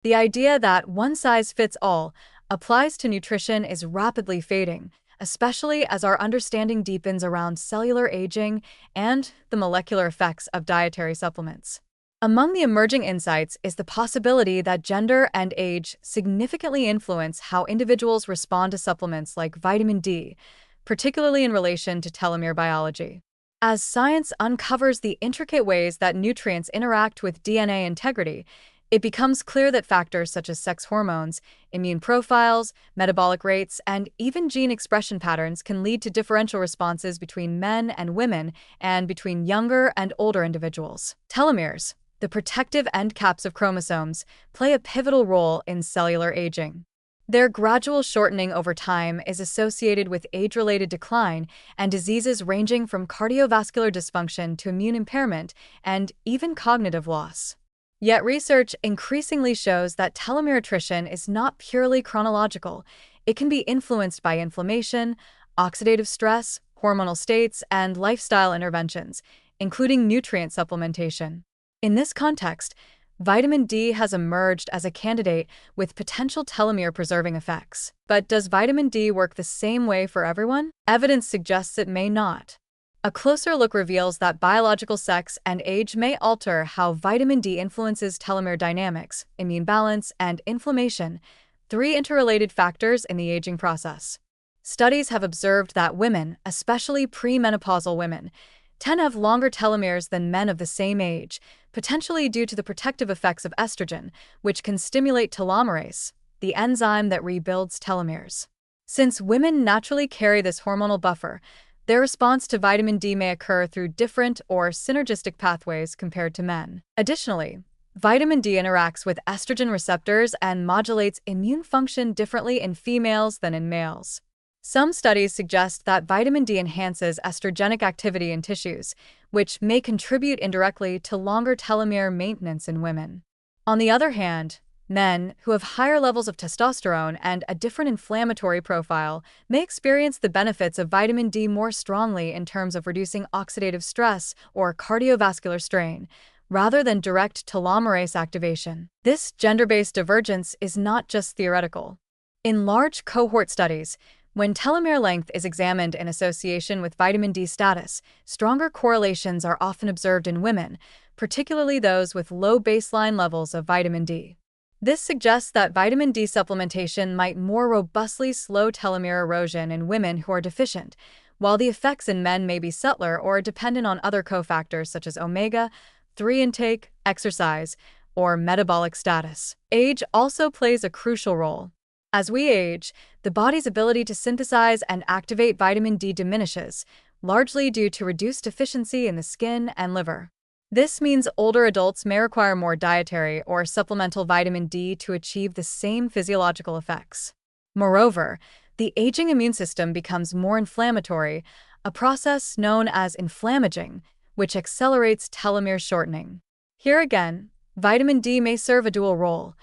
The idea that one size fits all applies to nutrition is rapidly fading, especially as our understanding deepens around cellular aging and the molecular effects of dietary supplements. Among the emerging insights is the possibility that gender and age significantly influence how individuals respond to supplements like vitamin D, particularly in relation to telomere biology. As science uncovers the intricate ways that nutrients interact with DNA integrity, it becomes clear that factors such as sex hormones, immune profiles, metabolic rates, and even gene expression patterns can lead to differential responses between men and women and between younger and older individuals. Telomeres, the protective end caps of chromosomes, play a pivotal role in cellular aging. Their gradual shortening over time is associated with age-related decline and diseases ranging from cardiovascular dysfunction to immune impairment and even cognitive loss. Yet research increasingly shows that telomere attrition is not purely chronological. It can be influenced by inflammation, oxidative stress, hormonal states, and lifestyle interventions, including nutrient supplementation. In this context, vitamin D has emerged as a candidate with potential telomere-preserving effects. But does vitamin D work the same way for everyone? Evidence suggests it may not. A closer look reveals that biological sex and age may alter how vitamin D influences telomere dynamics, immune balance, and inflammation, three interrelated factors in the aging process. Studies have observed that women, especially premenopausal women, tend to have longer telomeres than men of the same age, potentially due to the protective effects of estrogen, which can stimulate telomerase, the enzyme that rebuilds telomeres. Since women naturally carry this hormonal buffer, their response to vitamin D may occur through different or synergistic pathways compared to men. Additionally, vitamin D interacts with estrogen receptors and modulates immune function differently in females than in males. Some studies suggest that vitamin D enhances estrogenic activity in tissues, which may contribute indirectly to longer telomere maintenance in women. On the other hand, men who have higher levels of testosterone and a different inflammatory profile may experience the benefits of vitamin D more strongly in terms of reducing oxidative stress or cardiovascular strain, rather than direct telomerase activation. This gender-based divergence is not just theoretical. In large cohort studies, when telomere length is examined in association with vitamin D status, stronger correlations are often observed in women, particularly those with low baseline levels of vitamin D. This suggests that vitamin D supplementation might more robustly slow telomere erosion in women who are deficient, while the effects in men may be subtler or dependent on other cofactors such as omega-3 intake, exercise, or metabolic status. Age also plays a crucial role. As we age, the body's ability to synthesize and activate vitamin D diminishes, largely due to reduced efficiency in the skin and liver. This means older adults may require more dietary or supplemental vitamin D to achieve the same physiological effects. Moreover, the aging immune system becomes more inflammatory, a process known as inflammaging, which accelerates telomere shortening. Here again, vitamin D may serve a dual role,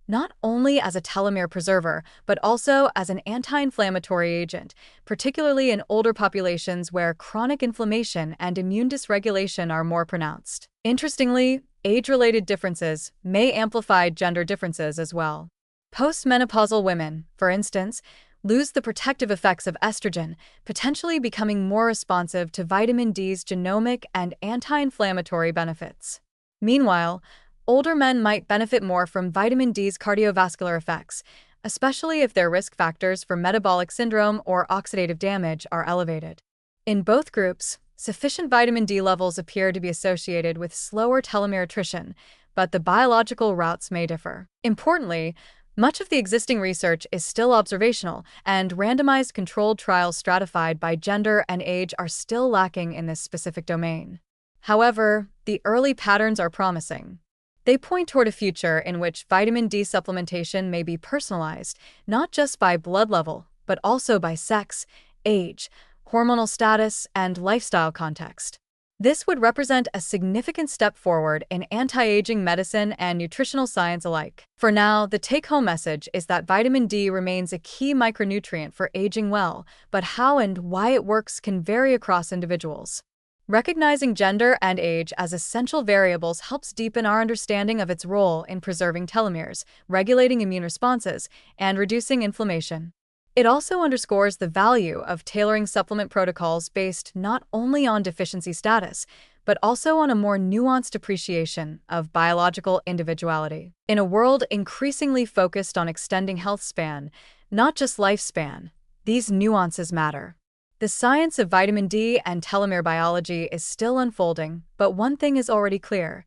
not only as a telomere preserver, but also as an anti-inflammatory agent, particularly in older populations where chronic inflammation and immune dysregulation are more pronounced. Interestingly, age-related differences may amplify gender differences as well. Postmenopausal women, for instance, lose the protective effects of estrogen, potentially becoming more responsive to vitamin D's genomic and anti-inflammatory benefits. Meanwhile, older men might benefit more from vitamin D's cardiovascular effects, especially if their risk factors for metabolic syndrome or oxidative damage are elevated. In both groups, sufficient vitamin D levels appear to be associated with slower telomere attrition, but the biological routes may differ. Importantly, much of the existing research is still observational, and randomized controlled trials stratified by gender and age are still lacking in this specific domain. However, the early patterns are promising. They point toward a future in which vitamin D supplementation may be personalized, not just by blood level, but also by sex, age, hormonal status, and lifestyle context. This would represent a significant step forward in anti-aging medicine and nutritional science alike. For now, the take-home message is that vitamin D remains a key micronutrient for aging well, but how and why it works can vary across individuals. Recognizing gender and age as essential variables helps deepen our understanding of its role in preserving telomeres, regulating immune responses, and reducing inflammation. It also underscores the value of tailoring supplement protocols based not only on deficiency status, but also on a more nuanced appreciation of biological individuality. In a world increasingly focused on extending health span, not just lifespan, these nuances matter. The science of vitamin D and telomere biology is still unfolding, but one thing is already clear.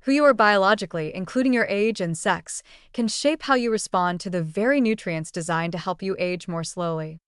Who you are biologically, including your age and sex, can shape how you respond to the very nutrients designed to help you age more slowly.